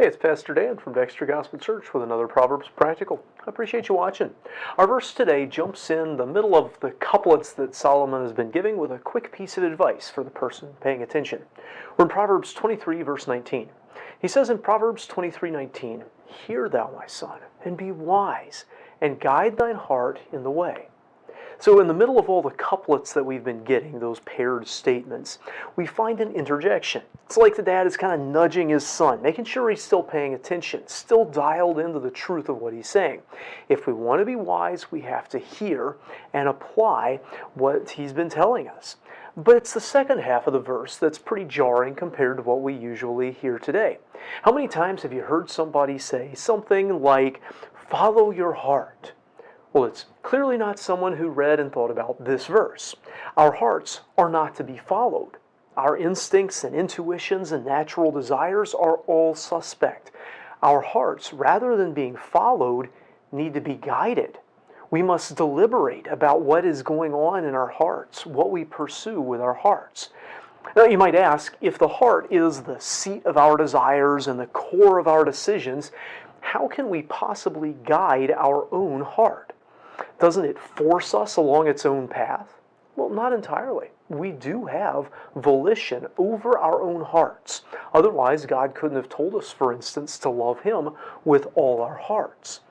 Hey, it's Pastor Dan from Dexter Gospel Church with another Proverbs Practical. I appreciate you watching. Our verse today jumps in the middle of the couplets that Solomon has been giving with a quick piece of advice for the person paying attention. We're in Proverbs 23, verse 19. He says in Proverbs 23:19, "Hear thou, my son, and be wise, and guide thine heart in the way." So in the middle of all the couplets that we've been getting, those paired statements, we find an interjection. It's like the dad is kind of nudging his son, making sure he's still paying attention, still dialed into the truth of what he's saying. If we want to be wise, we have to hear and apply what he's been telling us. But it's the second half of the verse that's pretty jarring compared to what we usually hear today. How many times have you heard somebody say something like, "Follow your heart"? Well, it's clearly not someone who read and thought about this verse. Our hearts are not to be followed. Our instincts and intuitions and natural desires are all suspect. Our hearts, rather than being followed, need to be guided. We must deliberate about what is going on in our hearts, what we pursue with our hearts. Now, you might ask, if the heart is the seat of our desires and the core of our decisions, how can we possibly guide our own heart? Doesn't it force us along its own path? Well, not entirely. We do have volition over our own hearts. Otherwise, God couldn't have told us, for instance, to love Him with all our hearts.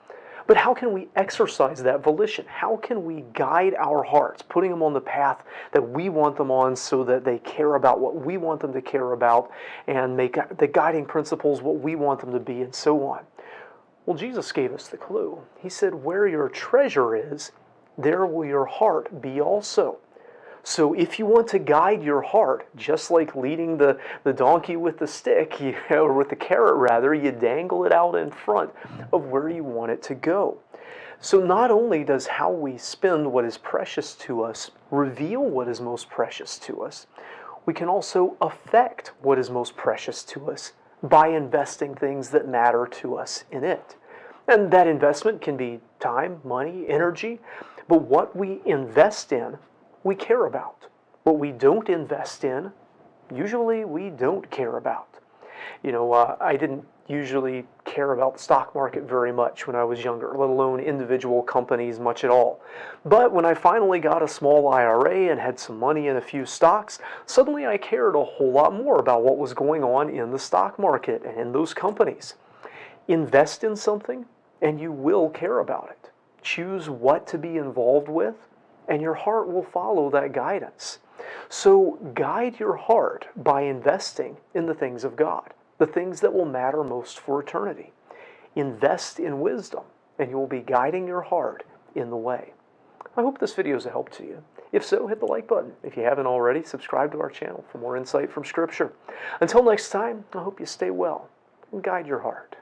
But how can we exercise that volition? How can we guide our hearts, putting them on the path that we want them on so that they care about what we want them to care about and make the guiding principles what we want them to be and so on? Well, Jesus gave us the clue. He said, "Where your treasure is, there will your heart be also." So if you want to guide your heart, just like leading the donkey with the stick, or with the carrot rather, you dangle it out in front of where you want it to go. So not only does how we spend what is precious to us reveal what is most precious to us, we can also affect what is most precious to us by investing things that matter to us in it. And that investment can be time, money, energy, but what we invest in, we care about. What we don't invest in, usually we don't care about. I didn't usually care about the stock market very much when I was younger, let alone individual companies much at all. But when I finally got a small IRA and had some money in a few stocks, suddenly I cared a whole lot more about what was going on in the stock market and in those companies. Invest in something and you will care about it. Choose what to be involved with and your heart will follow that guidance. So guide your heart by investing in the things of God, the things that will matter most for eternity. Invest in wisdom, and you will be guiding your heart in the way. I hope this video is a help to you. If so, hit the like button. If you haven't already, subscribe to our channel for more insight from Scripture. Until next time, I hope you stay well and guide your heart.